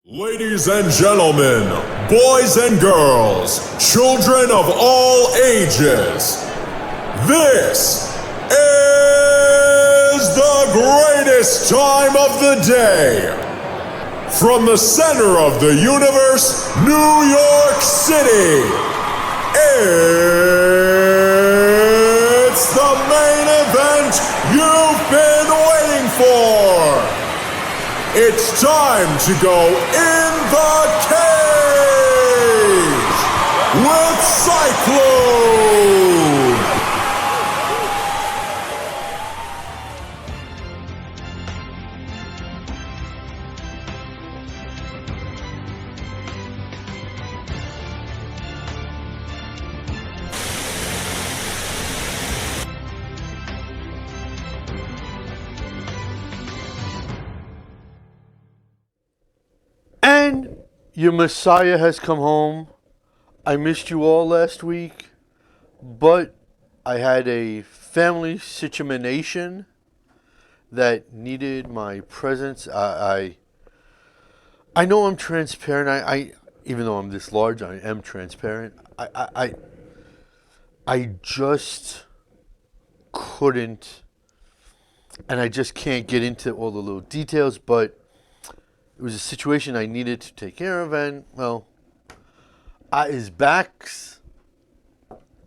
Ladies and gentlemen, boys and girls, children of all ages, this is the greatest time of the day. From the center of the universe, New York City, it's the main event you've been waiting for. It's time to go in the cage with Cyclone. And your Messiah has come home. I missed you all last week, but I had a family situation that needed my presence. I know I'm transparent. I even though I'm this large, I am transparent. I just couldn't, and I just can't get into all the little details, but it was a situation I needed to take care of, and, well, his back's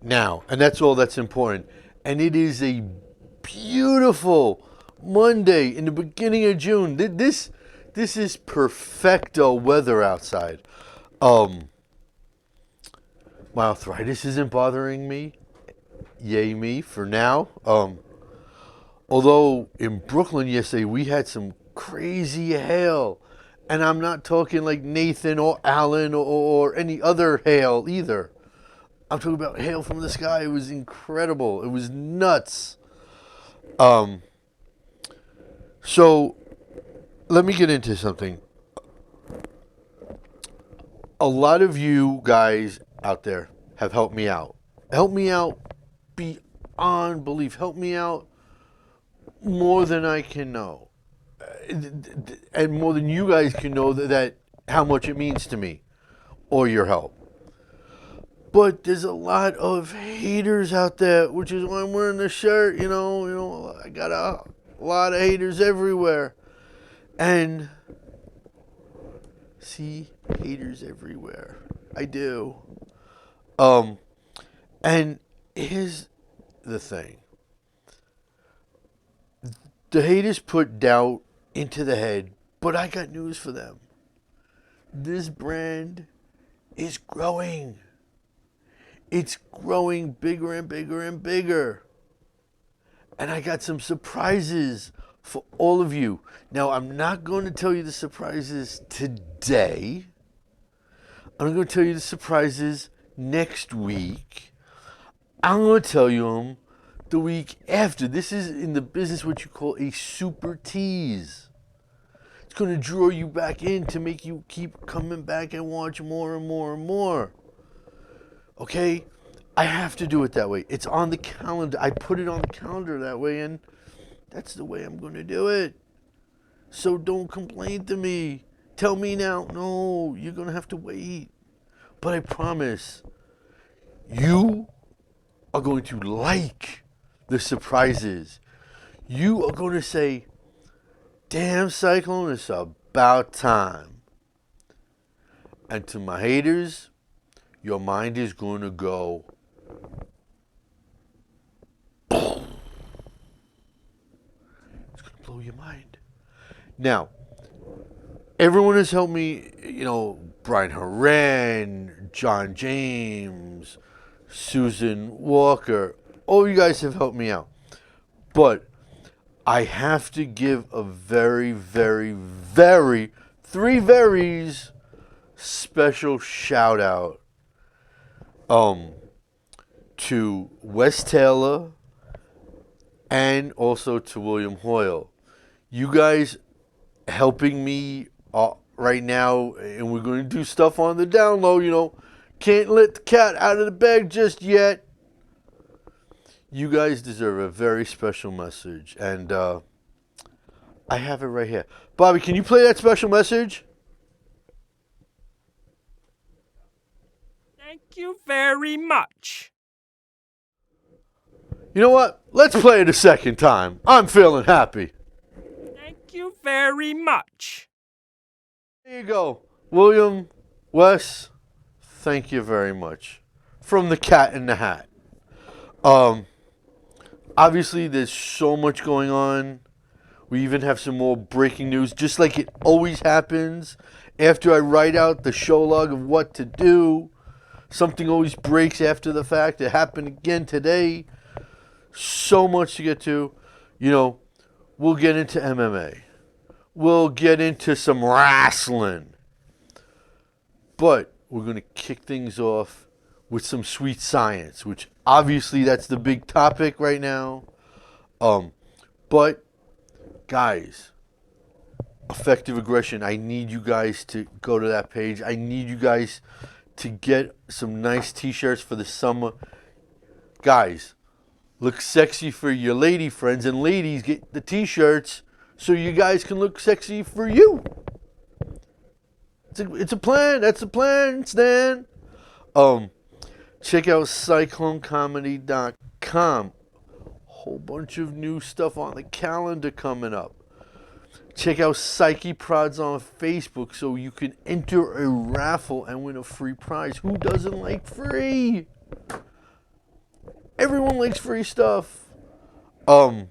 now, and that's all that's important. And it is a beautiful Monday in the beginning of June. This is perfecto weather outside. My arthritis isn't bothering me. Yay me for now. Although in Brooklyn yesterday we had some crazy hail. And I'm not talking like Nathan or Alan or any other hail either. I'm talking about hail from the sky. It was incredible. It was nuts. So let me get into something. A lot of you guys out there have helped me out. Helped me out beyond belief. Helped me out more than I can know. And more than you guys can know that how much it means to me or your help. But there's a lot of haters out there, which is why I'm wearing this shirt. You know, I got a lot of haters everywhere. And see, haters everywhere. I do. And here's the thing. The haters put doubt into the head, but I got news for them. This brand is growing. It's growing bigger and bigger and bigger. And I got some surprises for all of you. Now, I'm not going to tell you the surprises today. I'm going to tell you the surprises next week. I'm going to tell you them the week after. This is in the business what you call a super tease. It's going to draw you back in to make you keep coming back and watch more and more and more. Okay? I have to do it that way. It's on the calendar. I put it on the calendar that way, and that's the way I'm going to do it. So don't complain to me. Tell me now, no, you're going to have to wait. But I promise, you are going to like the surprises. You are going to say, damn, Cyclone, it's about time. And to my haters, your mind is going to go, it's going to blow your mind. Now, everyone has helped me, Brian Horan, John James, Susan Walker. All you guys have helped me out. But I have to give a very, very, very, three veries special shout out to Wes Taylor and also to William Hoyle. You guys helping me right now, and we're going to do stuff on the down low, can't let the cat out of the bag just yet. You guys deserve a very special message, and I have it right here. Bobby, can you play that special message? Thank you very much. You know what? Let's play it a second time. I'm feeling happy. Thank you very much. There you go. William, Wes, thank you very much. From the Cat in the Hat. Obviously, there's so much going on. We even have some more breaking news, just like it always happens. After I write out the show log of what to do, something always breaks after the fact. It happened again today. So much to get to. You know, we'll get into MMA. We'll get into some wrestling. But we're going to kick things off with some sweet science, which obviously that's the big topic right now. But guys, effective aggression, I need you guys to go to that page. I need you guys to get some nice t-shirts for the summer. Guys, look sexy for your lady friends, and ladies, get the t-shirts so you guys can look sexy for you. It's a plan. That's a plan, Stan. Check out cyclonecomedy.com. Whole bunch of new stuff on the calendar coming up. Check out Psyche Prods on Facebook so you can enter a raffle and win a free prize. Who doesn't like free? Everyone likes free stuff. And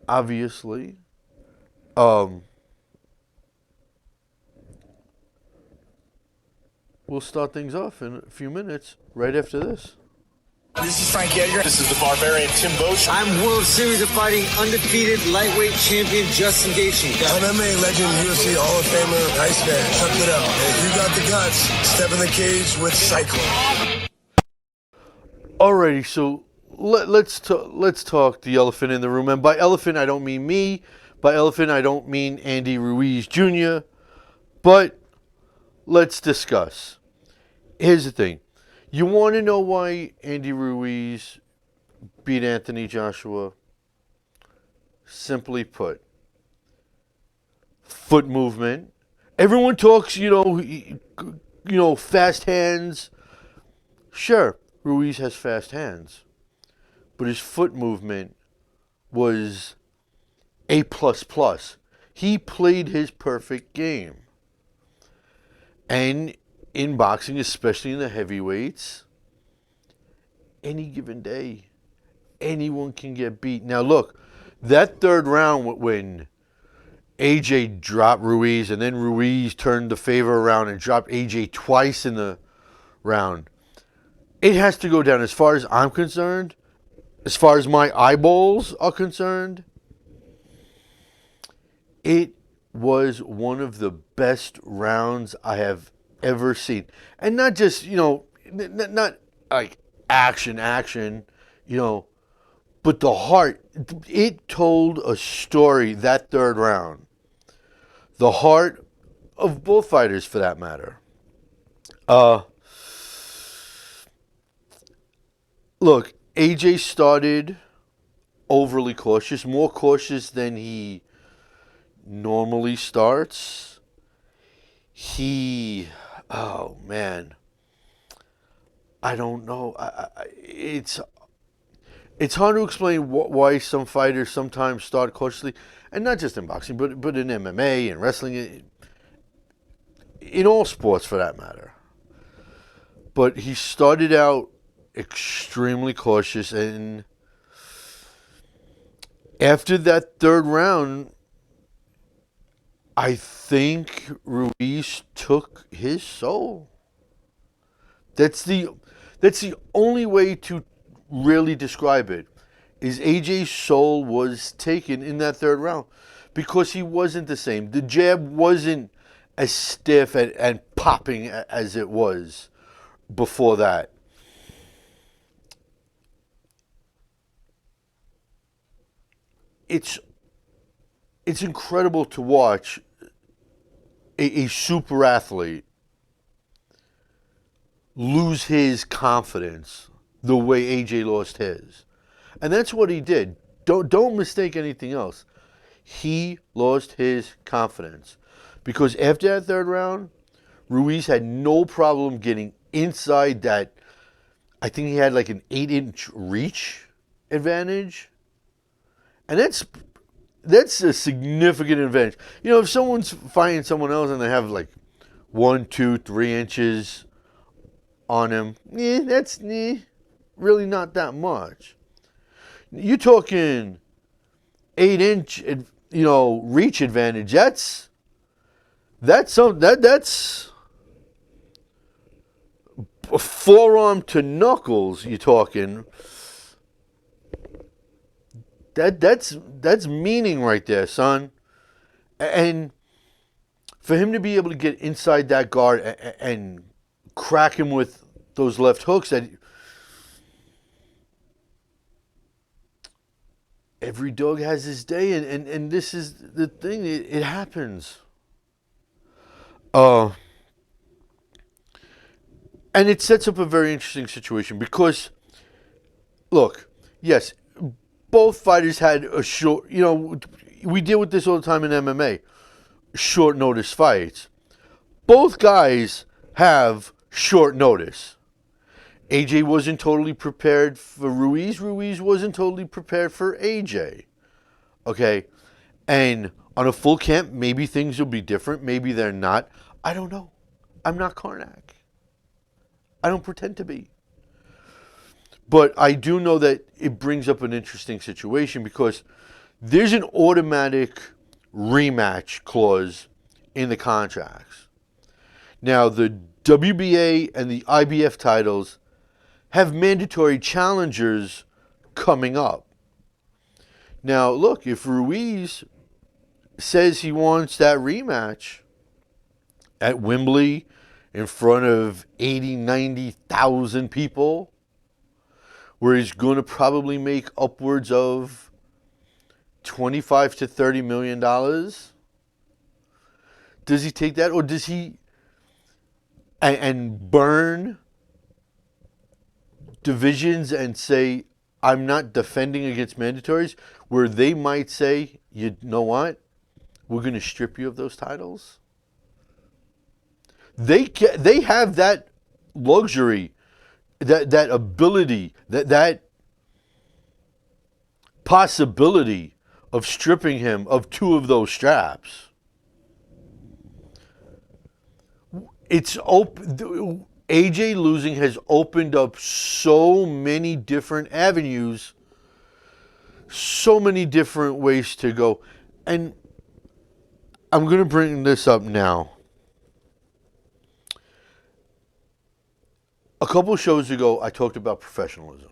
obviously, we'll start things off in a few minutes, right after this. This is Frank Edgar. This is the Barbarian Tim Bosch. I'm World Series of Fighting undefeated lightweight champion Justin Gaethje. MMA legend, UFC Hall of Famer, Iceman. Check it out. If you got the guts, step in the cage with Cyclone. Alrighty, so let's talk the elephant in the room. And by elephant, I don't mean me. By elephant, I don't mean Andy Ruiz Jr. But let's discuss. Here's the thing. You want to know why Andy Ruiz beat Anthony Joshua? Simply put, foot movement. Everyone talks, fast hands. Sure, Ruiz has fast hands, but his foot movement was A++. He played his perfect game. And in boxing, especially in the heavyweights, any given day, anyone can get beat. Now look, that third round when AJ dropped Ruiz and then Ruiz turned the favor around and dropped AJ twice in the round, it has to go down. As far as I'm concerned, as far as my eyeballs are concerned, it was one of the best rounds I have ever seen. And not just, not like action, but the heart. It told a story, that third round. The heart of both fighters, for that matter. Look, AJ started overly cautious, more cautious than he normally starts. Oh man, I don't know. It's hard to explain why some fighters sometimes start cautiously, and not just in boxing, but in MMA and wrestling, in all sports for that matter. But he started out extremely cautious, and after that third round, I think Ruiz took his soul. That's the only way to really describe it, is AJ's soul was taken in that third round because he wasn't the same. The jab wasn't as stiff and popping as it was before that. It's incredible to watch a super athlete lose his confidence the way AJ lost his. And that's what he did. Don't mistake anything else. He lost his confidence. Because after that third round, Ruiz had no problem getting inside that, I think he had like an 8-inch reach advantage. And that's a significant advantage. You know, if someone's fighting someone else and they have like 1, 2, 3 inches on him, that's really not that much. You're talking 8-inch, reach advantage. That's forearm to knuckles. You're talking. That's meaning right there, son. And for him to be able to get inside that guard and crack him with those left hooks, that every dog has his day, and this is the thing. It happens. And it sets up a very interesting situation because, look, yes, both fighters had a short, we deal with this all the time in MMA, short notice fights. Both guys have short notice. AJ wasn't totally prepared for Ruiz. Ruiz wasn't totally prepared for AJ. Okay? And on a full camp, maybe things will be different. Maybe they're not. I don't know. I'm not Karnak. I don't pretend to be. But I do know that it brings up an interesting situation because there's an automatic rematch clause in the contracts. Now, the WBA and the IBF titles have mandatory challengers coming up. Now, look, if Ruiz says he wants that rematch at Wembley in front of 80, 90,000 people, where he's going to probably make upwards of $25 to $30 million. Does he take that, or does he and burn divisions and say, I'm not defending against mandatories, where they might say, you know what, we're going to strip you of those titles? They have that luxury, that ability, that possibility of stripping him of 2 of those straps. It's open. AJ losing has opened up so many different avenues, so many different ways to go. And I'm going to bring this up now. A couple shows ago, I talked about professionalism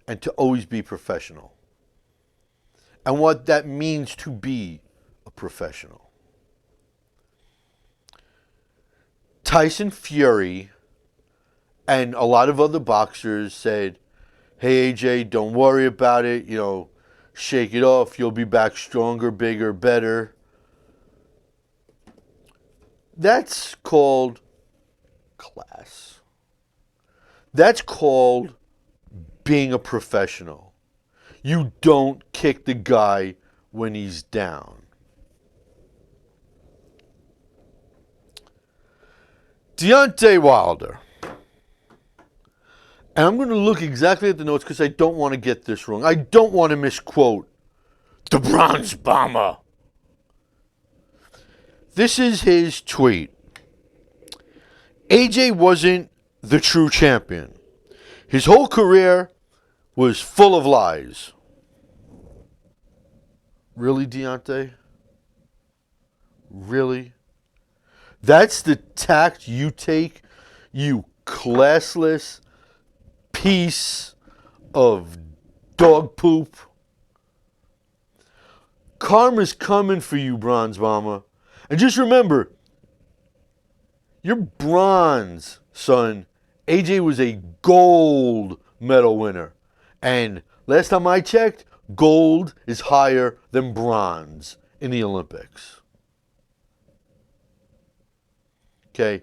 and to always be professional and what that means to be a professional. Tyson Fury and a lot of other boxers said, hey, AJ, don't worry about it. Shake it off. You'll be back stronger, bigger, better. That's called class. That's called being a professional. You don't kick the guy when he's down. Deontay Wilder. And I'm going to look exactly at the notes because I don't want to get this wrong. I don't want to misquote the Bronze Bomber. This is his tweet. AJ wasn't the true champion. His whole career was full of lies. Really, Deontay? Really? That's the tact you take, you classless piece of dog poop? Karma's coming for you, Bronze Bomber. And just remember, you're bronze, son. AJ was a gold medal winner. And last time I checked, gold is higher than bronze in the Olympics. Okay?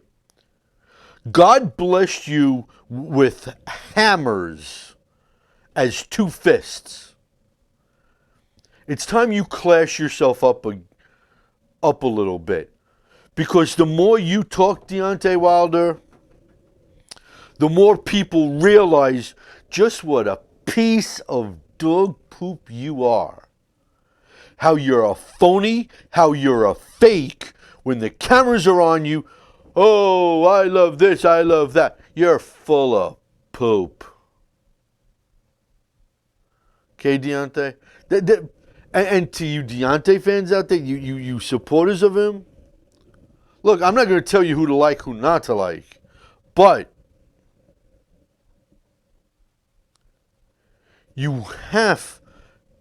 God blessed you with hammers as 2 fists. It's time you class yourself up a little bit. Because the more you talk, Deontay Wilder, the more people realize just what a piece of dog poop you are. How you're a phony, how you're a fake. When the cameras are on you, oh, I love this, I love that. You're full of poop. Okay, Deontay? And to you Deontay fans out there, you supporters of him, look, I'm not going to tell you who to like, who not to like. But you have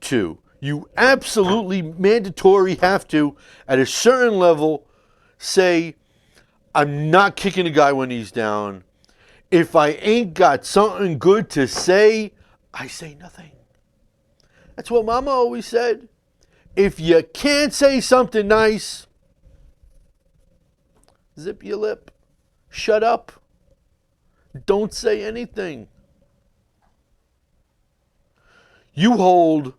to. You absolutely mandatory have to, at a certain level, say, I'm not kicking a guy when he's down. If I ain't got something good to say, I say nothing. That's what Mama always said. If you can't say something nice, zip your lip. Shut up. Don't say anything. You hold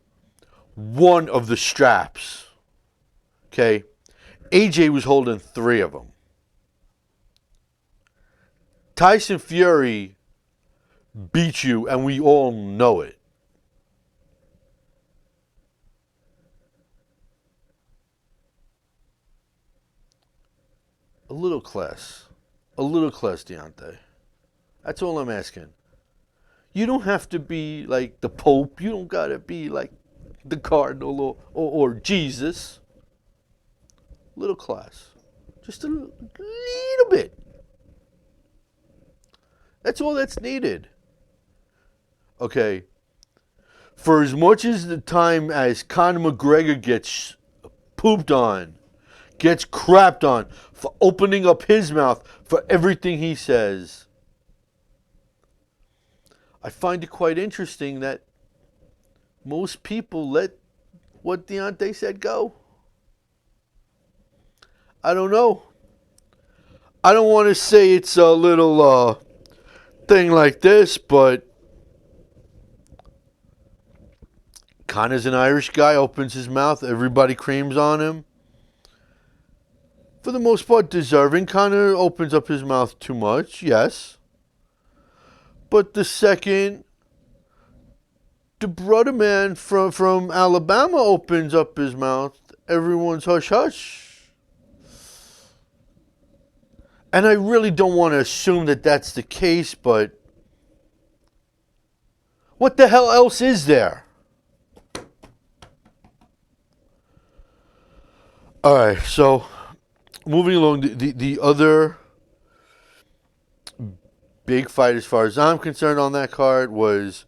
one of the straps. Okay? AJ was holding 3 of them. Tyson Fury beat you, and we all know it. A little class. A little class, Deontay. That's all I'm asking. You don't have to be like the Pope. You don't got to be like the Cardinal or Jesus. Little class. Just a little bit. That's all that's needed. Okay. For as much as the time as Conor McGregor gets pooped on, gets crapped on for opening up his mouth for everything he says, I find it quite interesting that most people let what Deontay said go. I don't know. I don't want to say it's a little thing like this, but Conor's an Irish guy, opens his mouth, everybody creams on him. For the most part, deserving. Conor opens up his mouth too much, yes. But the second the brother man from Alabama opens up his mouth, everyone's hush hush. And I really don't want to assume that that's the case, but what the hell else is there? All right, so moving along, the other big fight as far as I'm concerned on that card was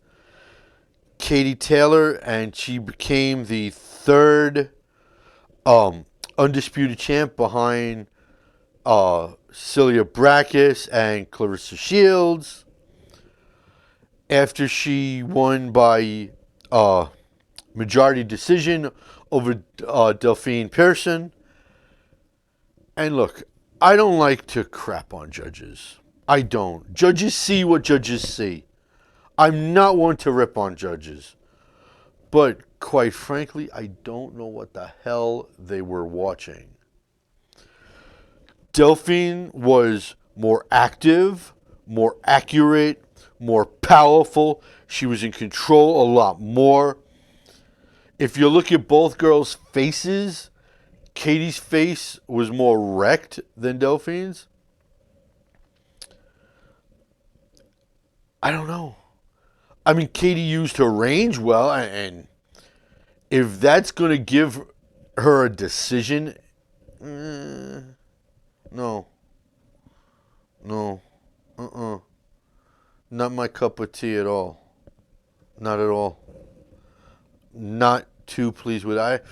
Katie Taylor, and she became the third undisputed champ behind Celia Brækhus and Clarissa Shields, after she won by majority decision over Delphine Pearson. And look, I don't like to crap on judges. I don't. Judges see what judges see. I'm not one to rip on judges. But quite frankly, I don't know what the hell they were watching. Delphine was more active, more accurate, more powerful. She was in control a lot more. If you look at both girls' faces, Katie's face was more wrecked than Delphine's. I don't know. I mean, Katie used her range well, and if that's going to give her a decision, no. Not my cup of tea at all. Not at all. Not too pleased with it.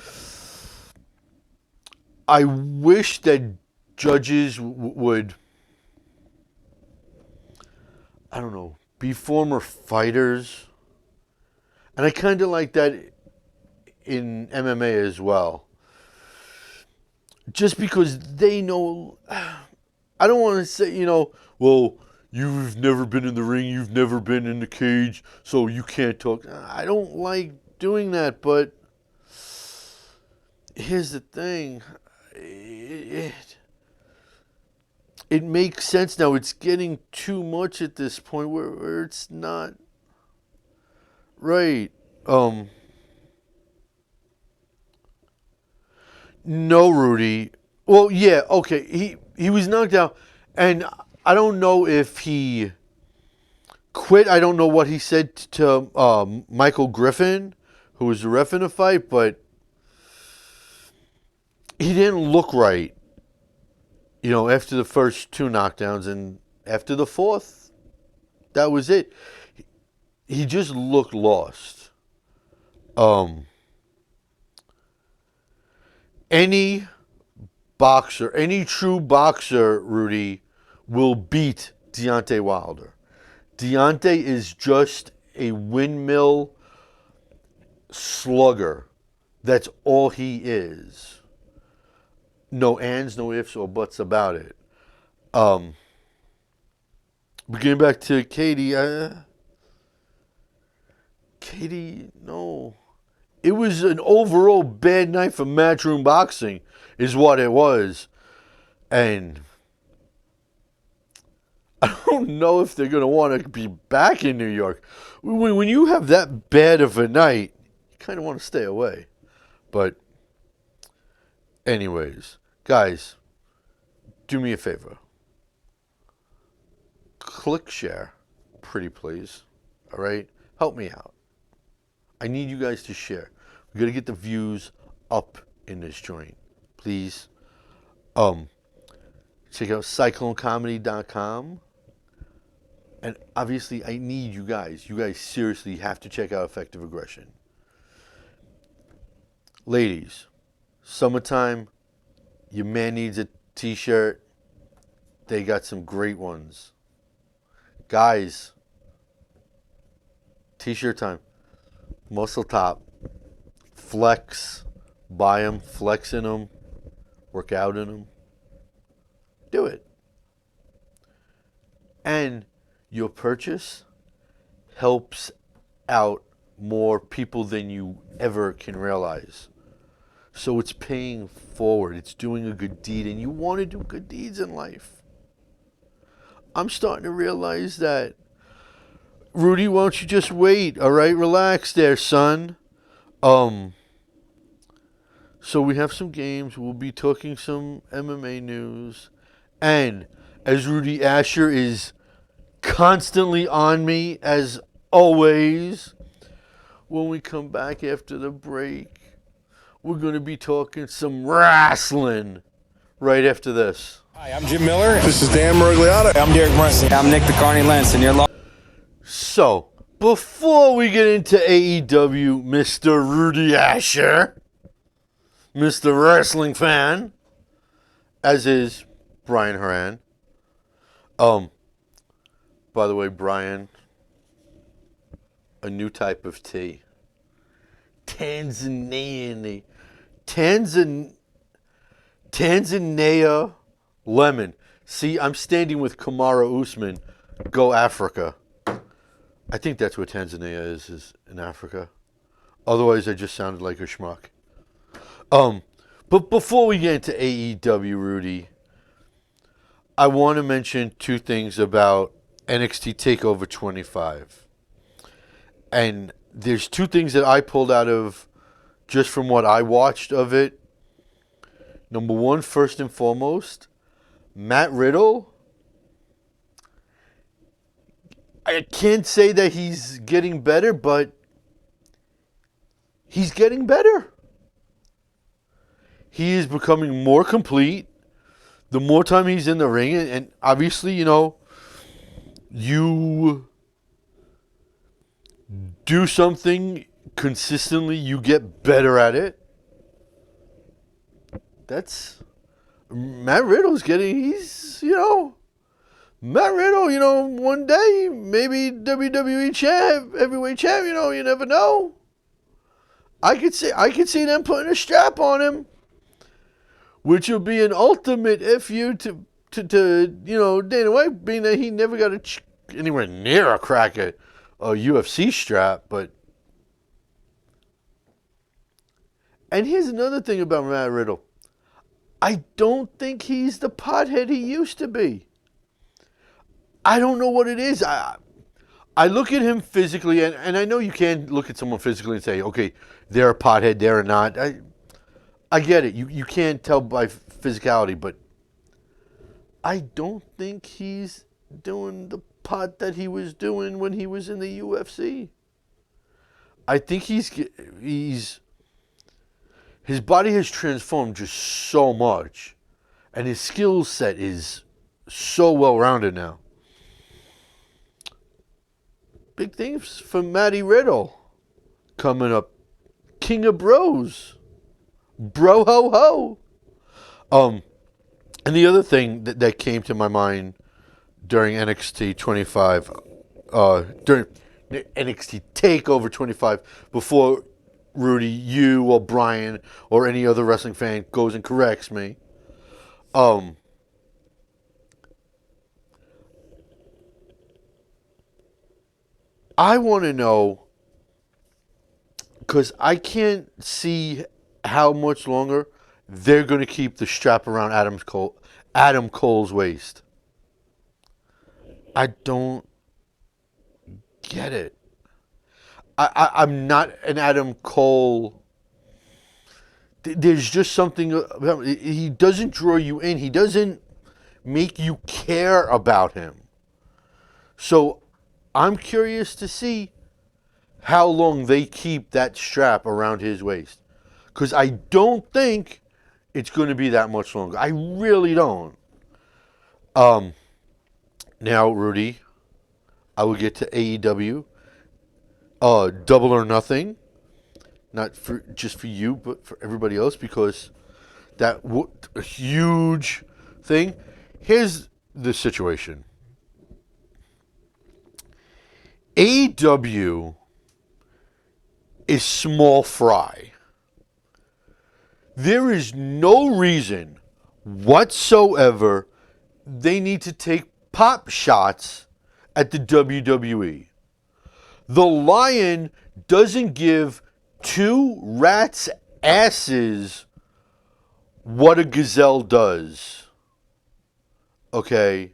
I wish that judges would, I don't know, be former fighters. And I kind of like that in MMA as well. Just because they know, I don't want to say, well, you've never been in the ring, you've never been in the cage, so you can't talk. I don't like doing that, but here's the thing. it makes sense now. It's getting too much at this point where it's not right. No, Rudy. Well, yeah, okay. He was knocked out, and I don't know if he quit. I don't know what he said to Michael Griffin, who was the ref in the fight, but he didn't look right. You know, after the first 2 knockdowns, and after the 4th, that was it. He just looked lost. Any boxer, any true boxer, Rudy, will beat Deontay Wilder. Deontay is just a windmill slugger. That's all he is. No ands, no ifs or buts about it. But getting back to Katie, Katie, no. It was an overall bad night for Matchroom Boxing, is what it was. And I don't know if they're going to want to be back in New York. When you have that bad of a night, you kind of want to stay away. But anyways, guys, do me a favor. Click share, pretty please. All right? Help me out. I need you guys to share. We got to get the views up in this joint. Please. Check out cyclonecomedy.com. And obviously, I need you guys. You guys seriously have to check out Effective Aggression. Ladies, summertime, your man needs a t-shirt. They got some great ones. Guys, t-shirt time. Muscle top. Flex. Buy them. Flex in them. Work out in them. Do it. And your purchase helps out more people than you ever can realize. So it's paying forward. It's doing a good deed. And you want to do good deeds in life. I'm starting to realize that. Rudy, why don't you just wait? All right, relax there, son. So we have some games. We'll be talking some MMA news. And as Rudy Asher is constantly on me, as always, when we come back after the break, we're going to be talking some wrestling right after this. Hi, I'm Jim Miller. This is Dan Merigliata. I'm Derek Brunson. I'm Nick the Carney Lentz, and you're So, before we get into AEW, Mr. Rudy Asher, Mr. Wrestling fan, as is Brian Horan. By the way, Brian, a new type of tea. Tanzania lemon. See, I'm standing with Kamaru Usman. Go Africa. I think that's what Tanzania is in Africa. Otherwise, I just sounded like a schmuck. But before we get into AEW, Rudy, I want to mention 2 things about NXT TakeOver 25. And there's 2 things that I pulled out of just from what I watched of it. Number 1, first and foremost, Matt Riddle. I can't say that he's getting better, but he's getting better. He is becoming more complete the more time he's in the ring. And obviously, you know, you do something consistently, you get better at it. That's Matt Riddle's getting, Matt Riddle, one day, maybe WWE champ, heavyweight champ, you never know. I could see them putting a strap on him, which will be an ultimate FU to Dana White, being that he never got anywhere near a crack at a UFC strap. And here's another thing about Matt Riddle. I don't think he's the pothead he used to be. I don't know what it is. I look at him physically, and I know you can't look at someone physically and say, okay, they're a pothead, they're not. I get it. You can't tell by physicality, but I don't think he's doing the pot that he was doing when he was in the UFC. I think his body has transformed just so much, and his skill set is so well-rounded now. Big things for Matty Riddle coming up. King of Bros. Bro ho ho. And the other thing that came to my mind during NXT 25, during NXT TakeOver 25, before Rudy, you or Brian or any other wrestling fan goes and corrects me, I want to know, because I can't see how much longer they're going to keep the strap around Adam Cole's waist. I don't get it. I'm not an Adam Cole. There's just something about him. He doesn't draw you in. He doesn't make you care about him. So I'm curious to see how long they keep that strap around his waist. Because I don't think it's going to be that much longer. I really don't. Now, Rudy, I will get to AEW. Double or Nothing. Not just for you, but for everybody else, because that a huge thing. Here's the situation. AEW is small fry. There is no reason whatsoever they need to take pop shots at the WWE. The Lion doesn't give two rats' asses what a gazelle does. Okay?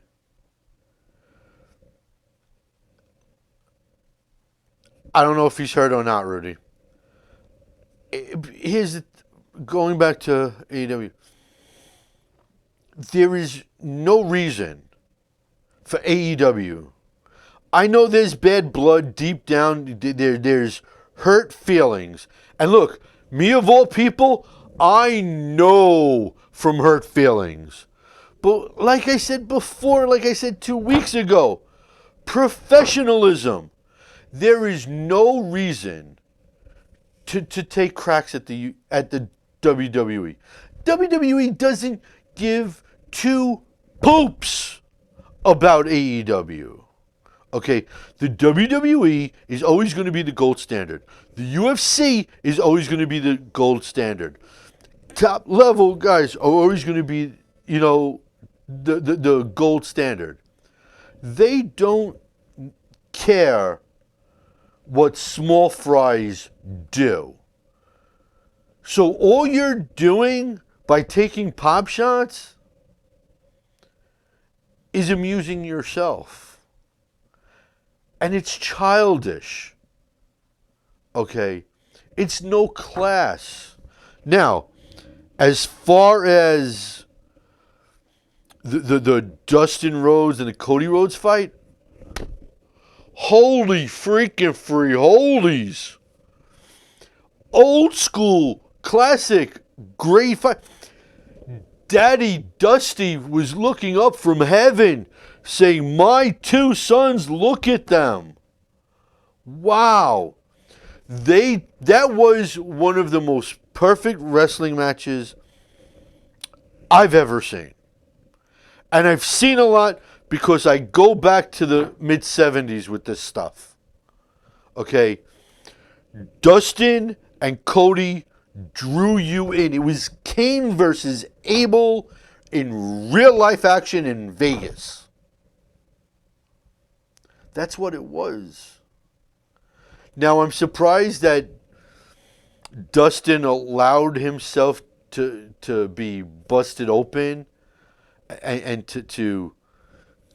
I don't know if he's hurt or not, Rudy. Going back to AEW. There is no reason for AEW. I know there's bad blood deep down. There's hurt feelings. And look, me of all people, I know from hurt feelings. But like I said before, like I said 2 weeks ago, professionalism. There is no reason to take cracks at the WWE. WWE doesn't give two poops about AEW. Okay, the WWE is always going to be the gold standard. The UFC is always going to be the gold standard. Top level guys are always going to be, the gold standard. They don't care what small fries do. So all you're doing by taking pop shots is amusing yourself. And it's childish. Okay? It's no class. Now, as far as the Dustin Rhodes and the Cody Rhodes fight, holy freaking free holies. Old school, classic, great fight. Daddy Dusty was looking up from heaven saying, my two sons, look at them. Wow. That was one of the most perfect wrestling matches I've ever seen. And I've seen a lot because I go back to the mid-70s with this stuff. Okay? Dustin and Cody drew you in. It was Kane versus Abel in real life action in Vegas. That's what it was. Now, I'm surprised that Dustin allowed himself to be busted open and to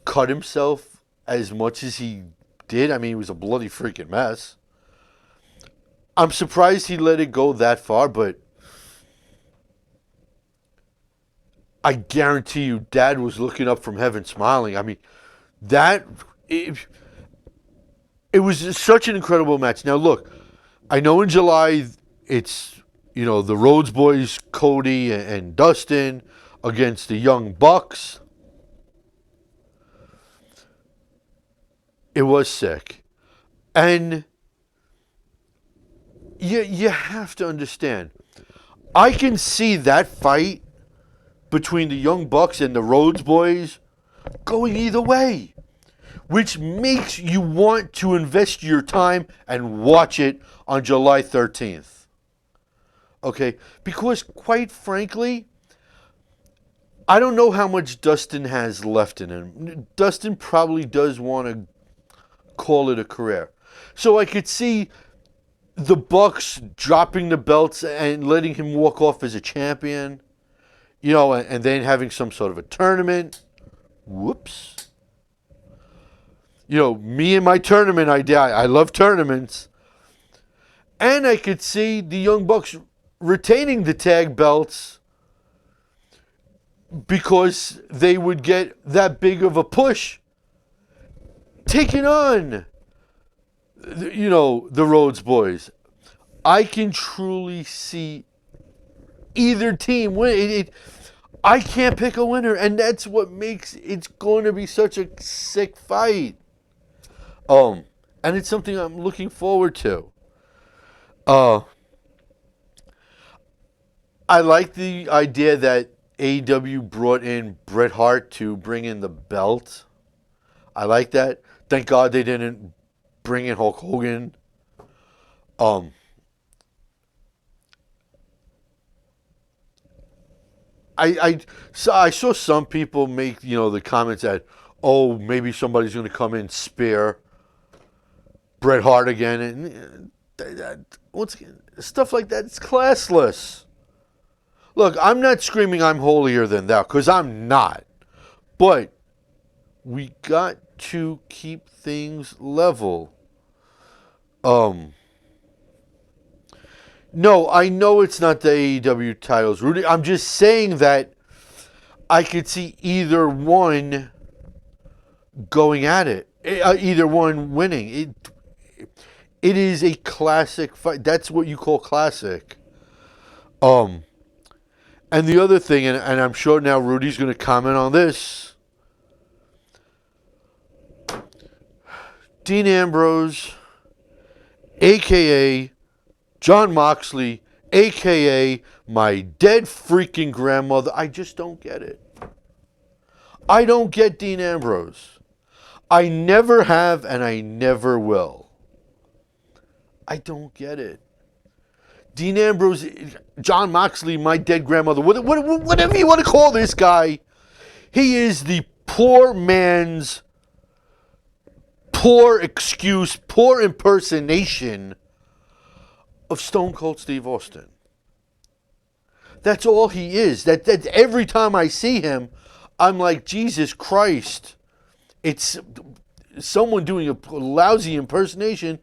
cut himself as much as he did. I mean, it was a bloody freaking mess. I'm surprised he let it go that far, but I guarantee you Dad was looking up from heaven smiling. I mean, it was such an incredible match. Now, look, I know in July it's, the Rhodes boys, Cody and Dustin against the Young Bucks. It was sick. And you have to understand, I can see that fight between the Young Bucks and the Rhodes boys going either way, which makes you want to invest your time and watch it on July 13th. Okay? Because quite frankly, I don't know how much Dustin has left in him. Dustin probably does want to call it a career. So I could see the Bucks dropping the belts and letting him walk off as a champion, and then having some sort of a tournament. Whoops. Me and my tournament idea. I love tournaments. And I could see the Young Bucks retaining the tag belts because they would get that big of a push taking on the Rhodes boys. I can truly see either team win. I can't pick a winner, and that's what makes it's going to be such a sick fight. And it's something I'm looking forward to. I like the idea that AEW brought in Bret Hart to bring in the belt. I like that. Thank God they didn't bring in Hulk Hogan. I saw some people make the comments that, oh, maybe somebody's going to come in and spear Bret Hart again, and once again, stuff like that, it's classless. Look, I'm not screaming I'm holier than thou, because I'm not, but we got to keep things level. No, I know it's not the AEW titles, Rudy. I'm just saying that I could see either one going at it, either one winning. It is a classic fight. That's what you call classic. And the other thing, and I'm sure now Rudy's going to comment on this. Dean Ambrose, a.k.a. John Moxley, a.k.a. my dead freaking grandmother. I just don't get it. I don't get Dean Ambrose. I never have, and I never will. I don't get it. Dean Ambrose, John Moxley, my dead grandmother, whatever you want to call this guy, he is the poor man's poor excuse, poor impersonation of Stone Cold Steve Austin. That's all he is. That every time I see him, I'm like, Jesus Christ. It's someone doing a lousy impersonation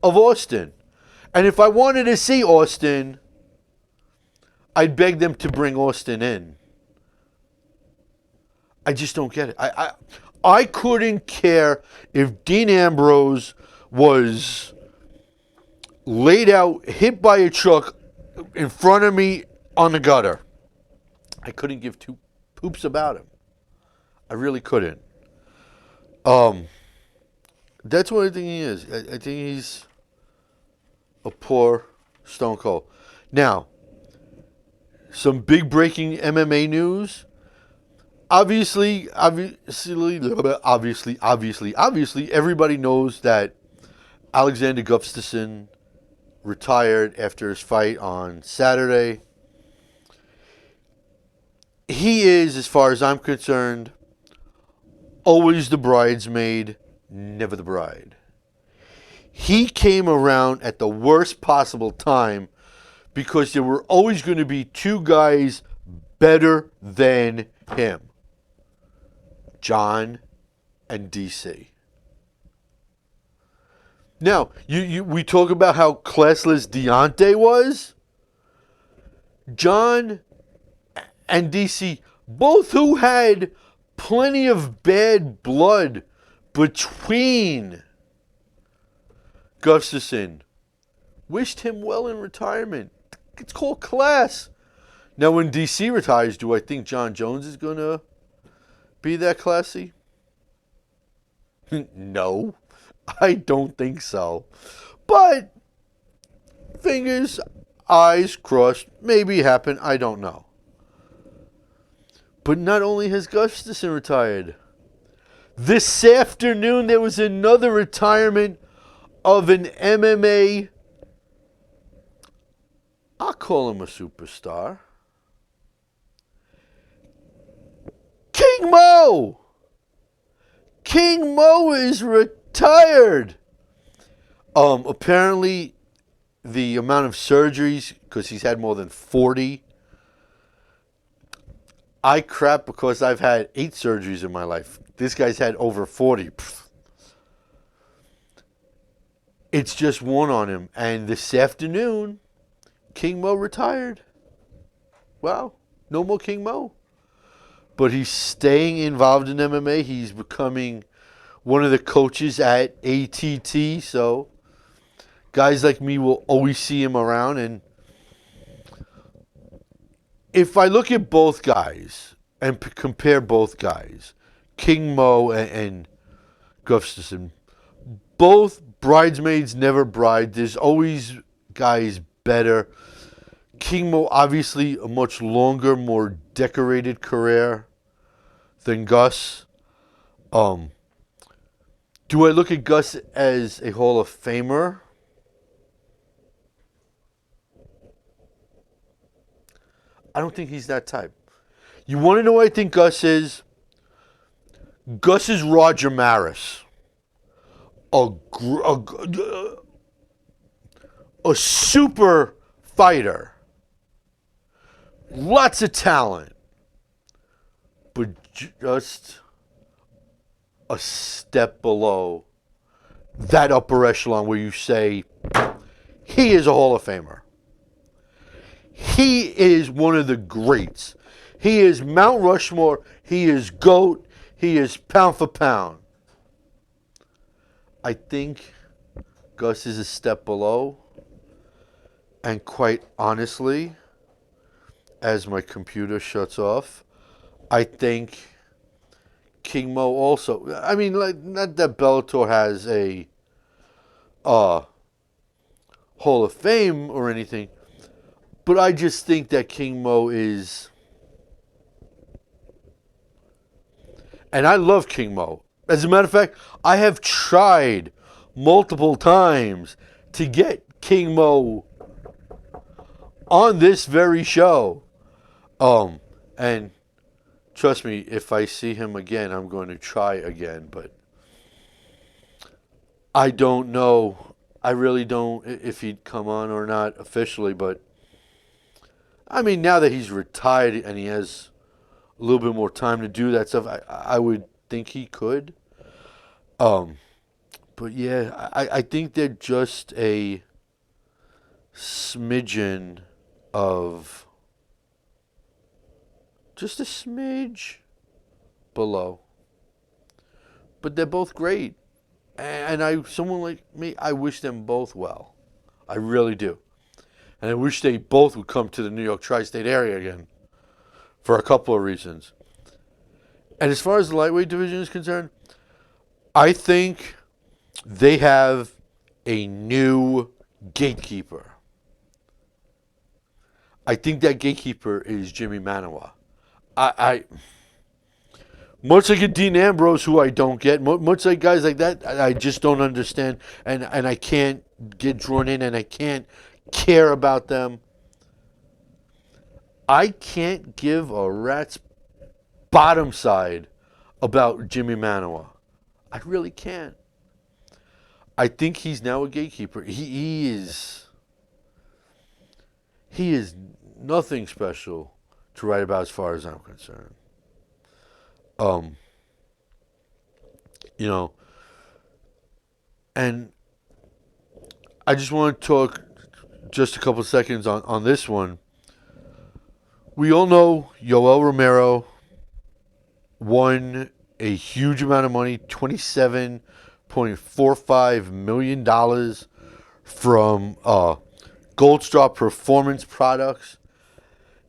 of Austin. And if I wanted to see Austin, I'd beg them to bring Austin in. I just don't get it. I couldn't care if Dean Ambrose was laid out, hit by a truck in front of me on the gutter. I couldn't give two poops about him. I really couldn't. That's what I think he is. I think he's a poor Stone Cold. Now, some big breaking MMA news. Obviously, everybody knows that Alexander Gustafsson retired after his fight on Saturday. He is, as far as I'm concerned, always the bridesmaid, never the bride. He came around at the worst possible time because there were always going to be two guys better than him. John and DC. Now, we talk about how classless Deontay was. John and DC, both who had plenty of bad blood between Gustafsson, wished him well in retirement. It's called class. Now, when DC retires, do I think John Jones is going to be that classy? No, I don't think so. But, fingers, eyes crossed, maybe happen, I don't know. But not only has Gustafsson retired, this afternoon there was another retirement of an MMA, I'll call him a superstar, King Mo! King Mo is retired. Apparently, the amount of surgeries, because he's had more than 40. I crap because I've had 8 surgeries in my life. This guy's had over 40. It's just one on him. And this afternoon, King Mo retired. Wow, no more King Mo. But he's staying involved in MMA. He's becoming one of the coaches at ATT. So guys like me will always see him around. And if I look at both guys and compare both guys, King Mo and Gustafsson, both bridesmaids never bride. There's always guys better. King Mo, obviously, a much longer, more decorated career than Gus. Do I look at Gus as a Hall of Famer? I don't think he's that type. You want to know what I think Gus is? Gus is Roger Maris. A super fighter. Lots of talent. But just a step below that upper echelon where you say, he is a Hall of Famer. He is one of the greats. He is Mount Rushmore. He is GOAT. He is pound for pound. I think Gus is a step below. And quite honestly, as my computer shuts off, I think King Mo also. I mean, like, not that Bellator has a Hall of Fame or anything, but I just think that King Mo is. And I love King Mo. As a matter of fact, I have tried multiple times to get King Mo on this very show. And trust me, if I see him again, I'm going to try again. But I don't know. I really don't if he'd come on or not officially. But I mean, now that he's retired and he has a little bit more time to do that stuff, I would think he could. But yeah, I think they're just a smidgen of, just a smidge below. But they're both great. And someone like me, I wish them both well. I really do. And I wish they both would come to the New York tri-state area again for a couple of reasons. And as far as the lightweight division is concerned, I think they have a new gatekeeper. I think that gatekeeper is Jimmy Manuwa. I much like a Dean Ambrose, who I don't get, much like guys like that, I just don't understand, and I can't get drawn in, and I can't care about them. I can't give a rat's bottom side about Jimmy Manuwa. I really can't. I think he's now a gatekeeper. He he is nothing special to write about as far as I'm concerned. You know, and I just want to talk just a couple seconds on this one. We all know Yoel Romero won a huge amount of money, $27.45 million from Goldstraw Performance Products.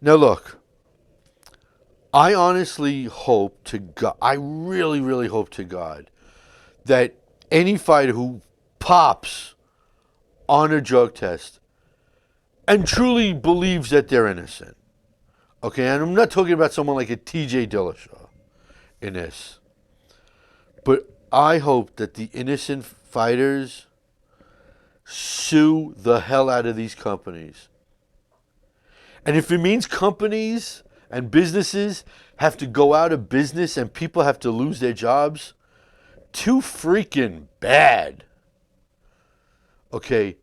Now look, I honestly hope to God, I really, really hope to God that any fighter who pops on a drug test and truly believes that they're innocent, okay, and I'm not talking about someone like a TJ Dillashaw in this, but I hope that the innocent fighters sue the hell out of these companies. And if it means companies and businesses have to go out of business and people have to lose their jobs, too freaking bad. Okay,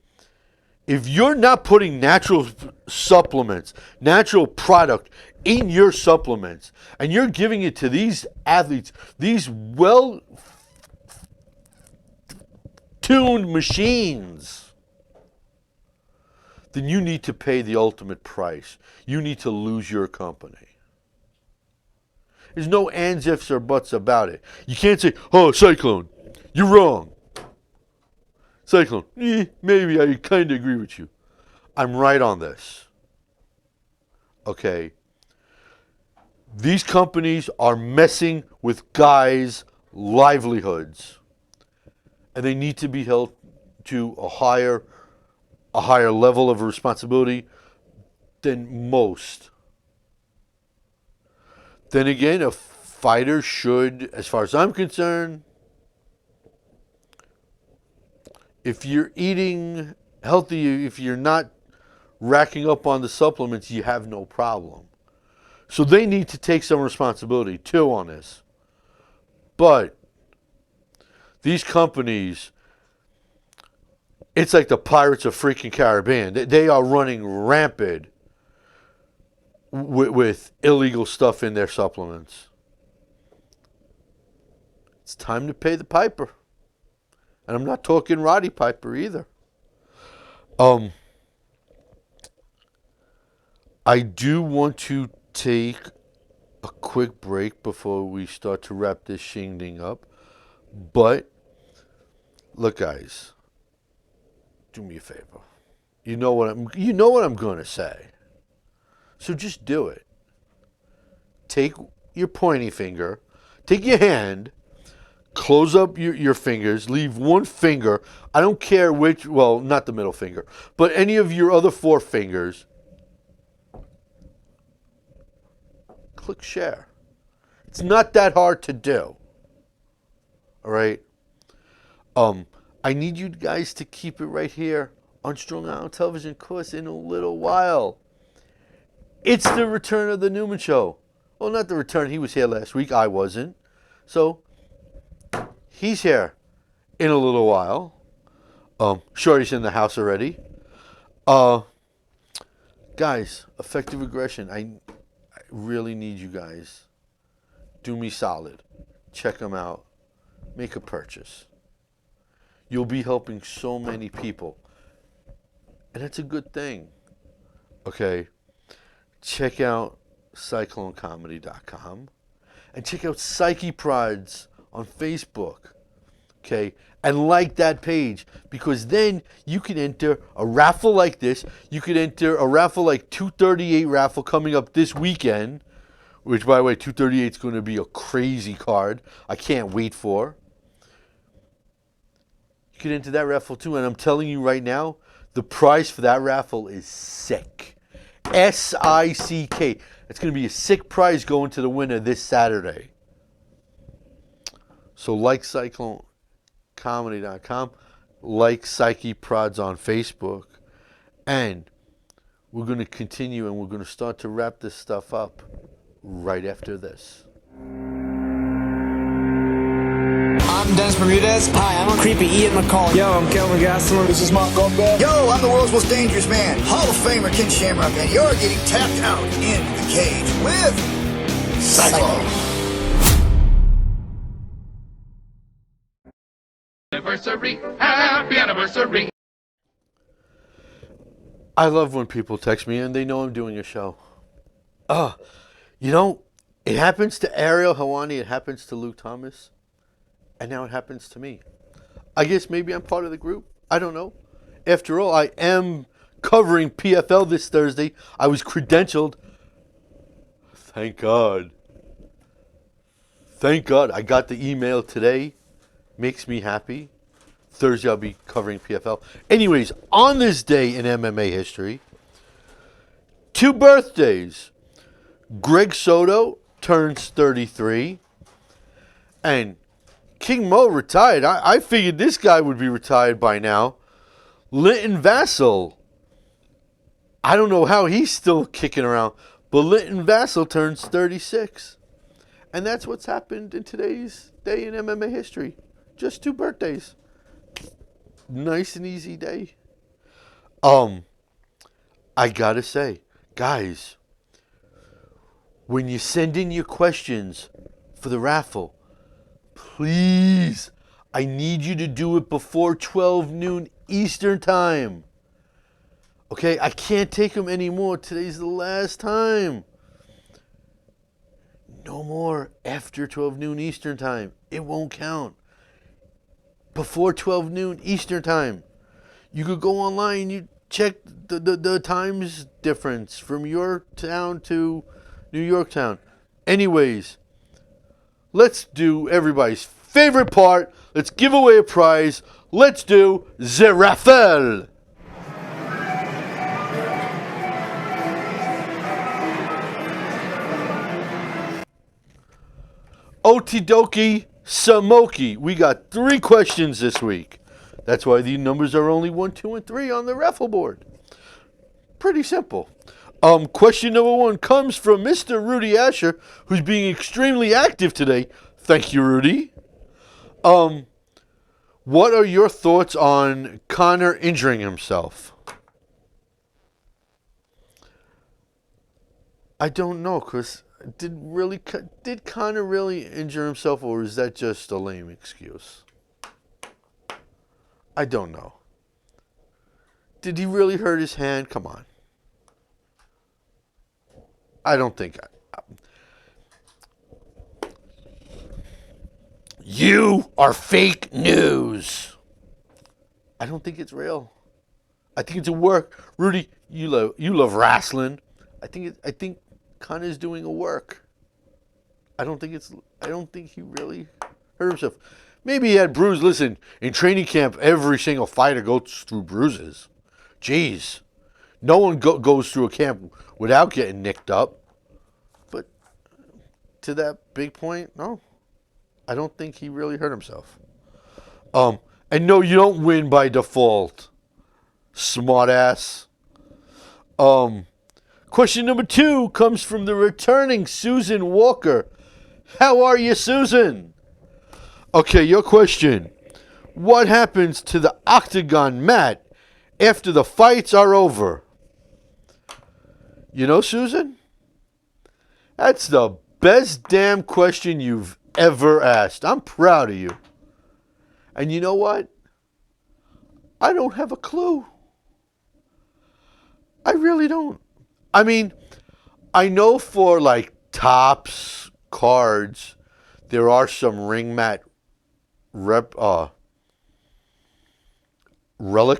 if you're not putting natural supplements, natural product in your supplements, and you're giving it to these athletes, these well-tuned machines, then you need to pay the ultimate price. You need to lose your company. There's no ands, ifs, or buts about it. You can't say, oh, Cyclone, you're wrong. Cyclone, maybe I kind of agree with you. I'm right on this. Okay. These companies are messing with guys' livelihoods. And they need to be held to a higher level of responsibility than most. Then again, a fighter should, as far as I'm concerned, if you're eating healthy, if you're not racking up on the supplements, you have no problem. So they need to take some responsibility too on this. But these companies, it's like the Pirates of freaking Caribbean. They are running rampant with illegal stuff in their supplements. It's time to pay the piper. And I'm not talking Roddy Piper either. I do want to take a quick break before we start to wrap this shindig up. But, look guys, do me a favor. You know what I'm going to say. So just do it. Take your pointy finger, take your hand, close up your fingers, leave one finger. I don't care which, well, not the middle finger, but any of your other four fingers. Click share. It's not that hard to do. All right? I need you guys to keep it right here on Strong Island Television, of course, in a little while. It's the return of the Newman Show. Well, not the return. He was here last week. I wasn't. So, he's here in a little while. Shorty's in the house already. Guys, effective aggression. I really need you guys. Do me solid. Check them out. Make a purchase. You'll be helping so many people. And that's a good thing. Okay? Check out CycloneComedy.com. And check out Psyche Prods on Facebook. Okay? And like that page. Because then you can enter a raffle like this. You could enter a raffle like 238 raffle coming up this weekend. Which, by the way, 238 is going to be a crazy card. I can't wait for. You could enter that raffle too. And I'm telling you right now, the prize for that raffle is sick. S-I-C-K. It's going to be a sick prize going to the winner this Saturday. So like CycloneComedy.com, like Psyche Prods on Facebook, and we're going to continue and we're going to start to wrap this stuff up right after this. I'm Dennis Bermudez. Hi, I'm a creepy Ian McCall. Yo, I'm Kelvin Gastelum. This is Mark Goldberg. Yo, I'm the world's most dangerous man, Hall of Famer Ken Shamrock, and you're getting tapped out in the cage with Cyclone. Anniversary, happy anniversary. I love when people text me and they know I'm doing a show. You know, it happens to Ariel Helwani, it happens to Luke Thomas, and now it happens to me. I guess maybe I'm part of the group. I don't know. After all, I am covering PFL this Thursday. I was credentialed. Thank God. Thank God. I got the email today. Makes me happy. Thursday I'll be covering PFL. Anyways, on this day in MMA history, 2 birthdays. Greg Soto turns 33. And King Mo retired. I figured this guy would be retired by now. Linton Vassell. I don't know how he's still kicking around. But Linton Vassell turns 36. And that's what's happened in today's day in MMA history. Just 2 birthdays. Nice and easy day. I gotta say, guys, when you send in your questions for the raffle, please, I need you to do it before 12 noon Eastern time. Okay, I can't take them anymore. Today's the last time. No more after 12 noon Eastern time. It won't count. Before 12 noon Eastern time. You could go online, you check the times difference from your town to New York town. Anyways, let's do everybody's favorite part. Let's give away a prize. Let's do the raffle. Okie dokie. Samoki, we got 3 questions this week. That's why the numbers are only 1, 2, and 3 on the raffle board. Pretty simple. Question number 1 comes from Mr. Rudy Asher, who's being extremely active today. Thank you, Rudy. What are your thoughts on Conor injuring himself? I don't know, because did Conor really injure himself, or is that just a lame excuse? I don't know. Did he really hurt his hand? Come on. I don't think. You are fake news. I don't think it's real. I think it's a work. Rudy, you love wrestling. I think Conor's doing a work. I don't think he really hurt himself. Maybe he had bruises. Listen, in training camp, every single fighter goes through bruises. Jeez. No one goes through a camp without getting nicked up. But to that big point, no. I don't think he really hurt himself. And no, you don't win by default. Smart ass. Question number 2 comes from the returning Susan Walker. How are you, Susan? Okay, your question. What happens to the octagon mat after the fights are over? You know, Susan? That's the best damn question you've ever asked. I'm proud of you. And you know what? I don't have a clue. I really don't. I mean, I know for like Topps cards, there are some ring mat relic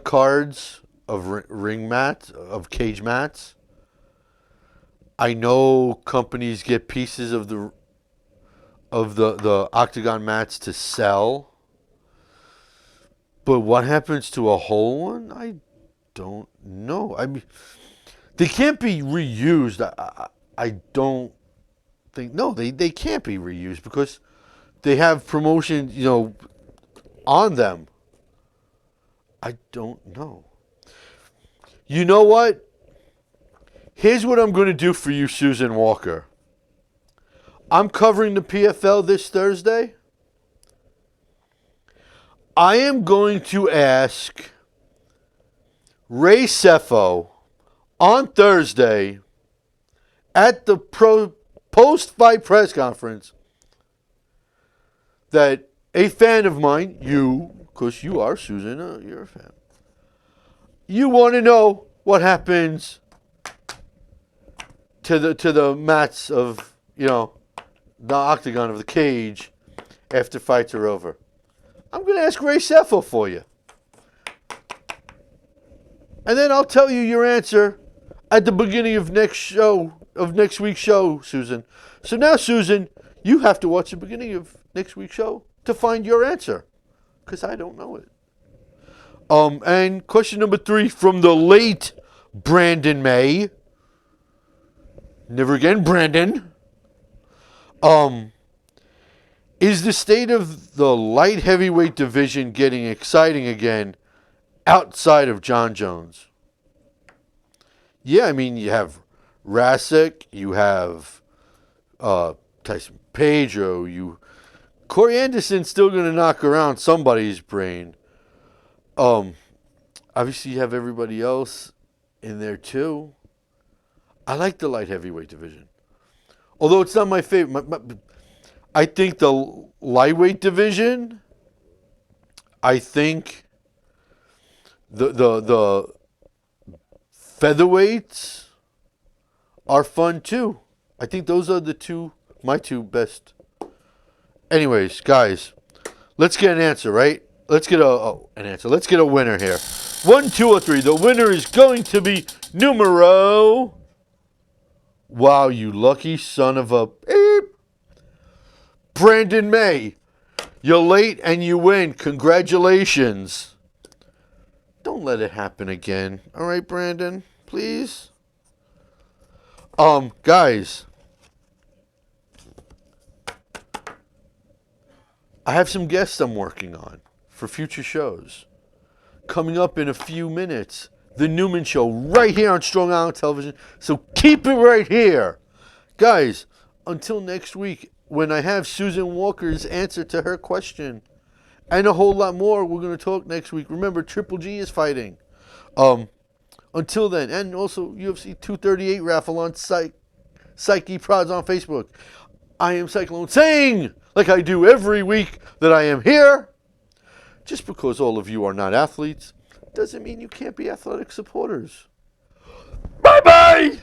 cards of ring mats, of cage mats. I know companies get pieces of the octagon mats to sell. But what happens to a whole one? I don't know. I mean, they can't be reused. I don't think. No, they can't be reused because they have promotion, on them. I don't know. You know what? Here's what I'm going to do for you, Susan Walker. I'm covering the PFL this Thursday. I am going to ask Ray Sefo on Thursday at the post-fight press conference that a fan of mine, you, because you are, Susan, you're a fan, you want to know what happens to the mats of, the octagon of the cage after fights are over. I'm going to ask Ray Sefo for you. And then I'll tell you your answer at the beginning of next week's show, Susan. So now, Susan, you have to watch the beginning of next week's show to find your answer, because I don't know it. And question number 3 from the late Brandon May. Never again, Brandon. Is the state of the light heavyweight division getting exciting again outside of John Jones? Yeah, I mean, you have Rasek, you have Tyson Pedro, Corey Anderson's still going to knock around somebody's brain. Obviously, you have everybody else in there, too. I like the light heavyweight division. Although it's not my favorite. I think the lightweight division, I think the featherweights are fun, too. I think those are my two best. Anyways, guys, let's get an answer, right? Let's get an answer. Let's get a winner here. 1, 2, or 3. The winner is going to be numero. Wow, you lucky son of a beep. Brandon May. You're late and you win. Congratulations. Don't let it happen again. All right, Brandon, please. Guys, I have some guests I'm working on for future shows. Coming up in a few minutes, The Newman Show, right here on Strong Island Television. So keep it right here. Guys, until next week, when I have Susan Walker's answer to her question, and a whole lot more, we're going to talk next week. Remember, Triple G is fighting. Until then, and also UFC 238 raffle on Psyche Prods on Facebook. I am Cyclone, saying, like I do every week, that I am here. Just because all of you are not athletes doesn't mean you can't be athletic supporters. Bye-bye!